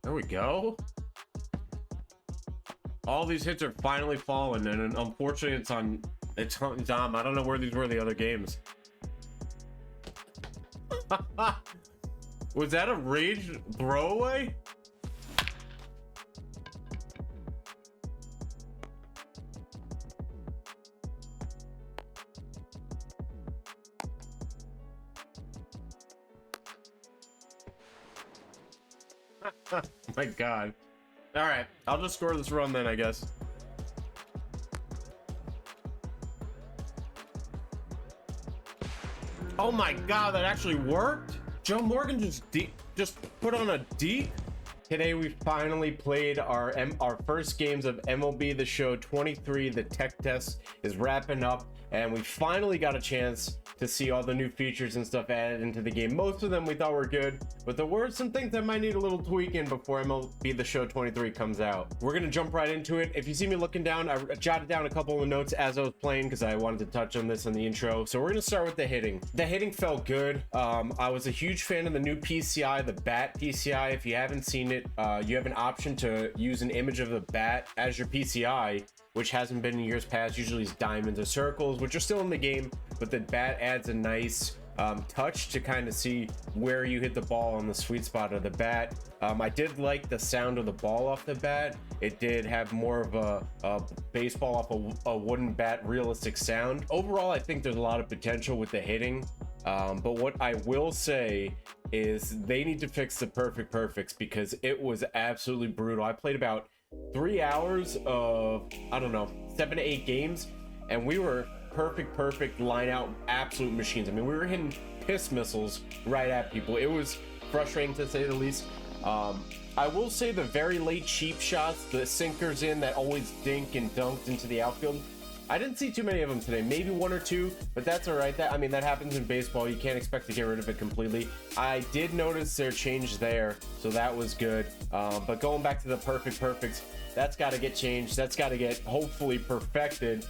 There we go. All these hits are finally falling, and unfortunately it's on Dom. I don't know where these were the other games. Was that a rage throwaway? My God. All right, I'll just score this run then, I guess. Oh my God, that actually worked. Joe Morgan just put on a deke. Today we finally played our first games of MLB The Show 23. The tech test is wrapping up, and we finally got a chance to see all the new features and stuff added into the game. Most of them we thought were good, but there were some things that might need a little tweaking before MLB The Show 23 comes out. We're gonna jump right into it. If you see me looking down, I jotted down a couple of notes as I was playing because I wanted to touch on this in the intro. So we're gonna start with the hitting. The hitting felt good. I was a huge fan of the new PCI, the bat PCI. If you haven't seen it, you have an option to use an image of the bat as your PCI, which hasn't been in years past. Usually it's diamonds or circles, which are still in the game, but the bat adds a nice touch to kind of see where you hit the ball on the sweet spot of the bat. I did like the sound of the ball off the bat. It did have more of a baseball off a wooden bat realistic sound. Overall, I think there's a lot of potential with the hitting, but what I will say is they need to fix the perfects because it was absolutely brutal. I played about 3 hours of, I don't know, 7 to 8 games, and we were perfect line out absolute machines. I mean, we were hitting piss missiles right at people. It was frustrating to say the least. I will say the very late cheap shots, the sinkers in that always dink and dunked into the outfield, I didn't see too many of them today. Maybe 1 or 2, but that's all right. I mean, that happens in baseball. You can't expect to get rid of it completely. I did notice their change there, so that was good. But going back to the perfects, that's got to get changed. That's got to get hopefully perfected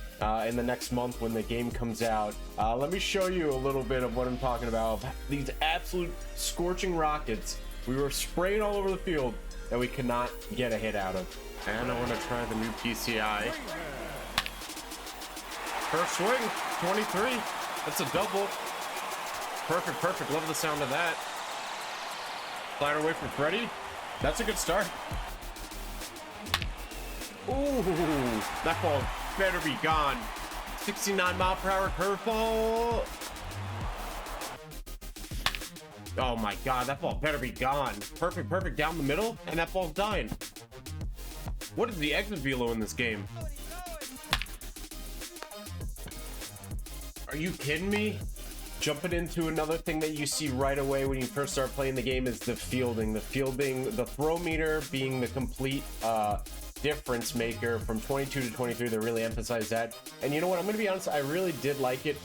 in the next month when the game comes out. Let me show you a little bit of what I'm talking about. These absolute scorching rockets. We were spraying all over the field that we could not get a hit out of. And I want to try the new PCI. First swing, 23. That's a double. Perfect. Love the sound of that. Slider away from Freddie. That's a good start. Ooh, that ball better be gone. 69 mile per hour curveball. Oh my God, that ball better be gone. Perfect down the middle, and that ball's dying. What is the exit velo in this game? Are you kidding me? Jumping into another thing that you see right away when you first start playing the game is the fielding. The throw meter being the complete difference maker from 22 to 23. They really emphasize that. And you know what? I'm going to be honest, I really did like it.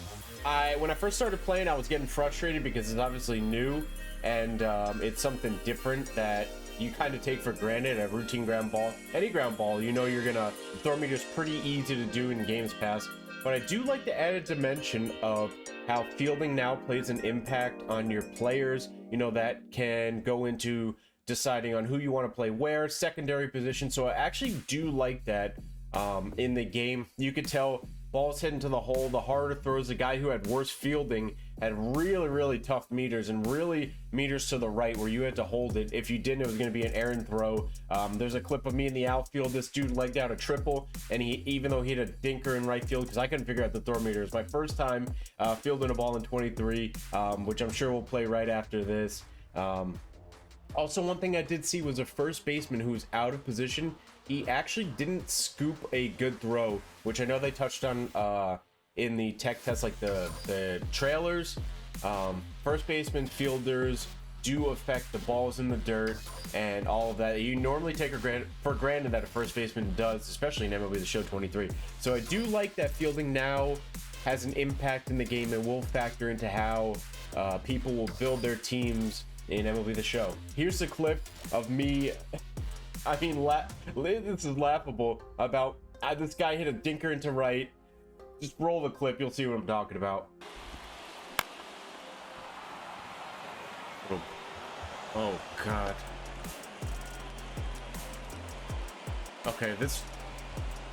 When I first started playing, I was getting frustrated because it's obviously new and it's something different that you kind of take for granted. A routine ground ball, any ground ball, you know, the throw meter is pretty easy to do in games past. But I do like the added dimension of how fielding now plays an impact on your players. You know, that can go into deciding on who you want to play where, secondary position. So I actually do like that in the game. You could tell balls heading to the hole, the harder throws. The guy who had worse fielding had really tough meters, and really meters to the right where you had to hold it. If you didn't, it was going to be an errant throw. There's a clip of me in the outfield. This dude legged out a triple, and even though he had a dinker in right field, because I couldn't figure out the throw meter. It's my first time fielding a ball in 23, which I'm sure we'll play right after this. Also, one thing I did see was a first baseman who was out of position. He actually didn't scoop a good throw, which I know they touched on in the tech test, like the trailers. First baseman, fielders do affect the balls in the dirt and all of that. You normally take for granted that a first baseman does, especially in MLB The Show 23. So I do like that fielding now has an impact in the game and will factor into how people will build their teams in MLB The Show. Here's a clip of me. I mean, this is laughable. About this guy hit a dinker into right. Just roll the clip, you'll see what I'm talking about. Oh God. Okay, this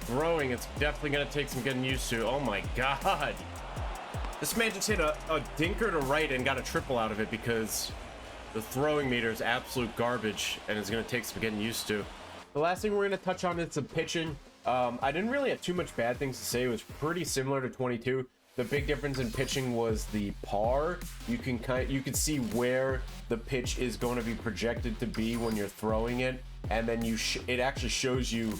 throwing, it's definitely gonna take some getting used to. Oh my god. This man just hit a dinker to right and got a triple out of it because the throwing meter is absolute garbage and it's gonna take some getting used to. The last thing we're gonna touch on is the pitching. I didn't really have too much bad things to say. It was pretty similar to 22. The big difference in pitching was the par. You can see where the pitch is going to be projected to be when you're throwing it, and then it actually shows you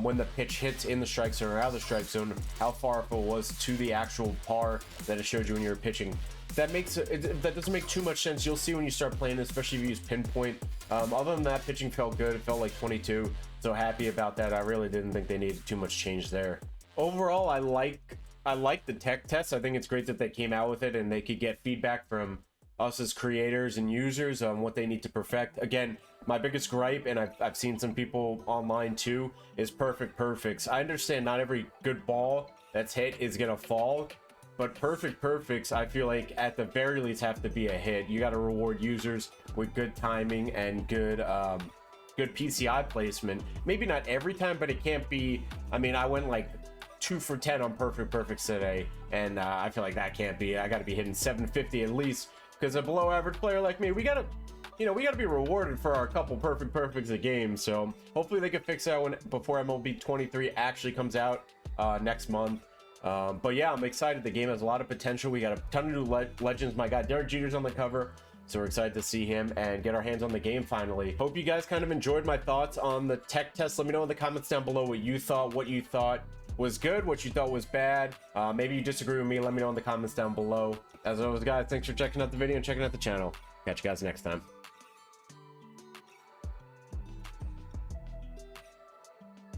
when the pitch hits in the strike zone or out of the strike zone, how far it was to the actual par that it showed you when you were pitching. That doesn't make too much sense. You'll see when you start playing, especially if you use pinpoint. Other than that, pitching felt good. It felt like 22. So happy about that. I really didn't think they needed too much change there. Overall, I like the tech test. I think it's great that they came out with it and they could get feedback from us as creators and users on what they need to perfect. Again, my biggest gripe, and I've seen some people online too, is perfect perfects. I understand not every good ball that's hit is gonna fall, but perfect perfects, I feel like at the very least have to be a hit. You got to reward users with good timing and good PCI placement. Maybe not every time, but it can't be. I mean, I went like 2 for 10 on perfect perfects today, and I feel like that can't be. I got to be hitting 750 at least, because a below average player like me, we gotta be rewarded for our couple perfect perfects a game. So hopefully they can fix that before MLB 23 actually comes out next month. But yeah, I'm excited. The game has a lot of potential. We got a ton of new legends. My guy Derek Jeter's on the cover, so we're excited to see him and get our hands on the game finally. Hope you guys kind of enjoyed my thoughts on the tech test. Let me know in the comments down below what you thought was good, what you thought was bad. Maybe you disagree with me. Let me know in the comments down below. As always, guys, thanks for checking out the video and checking out the channel. Catch you guys next time.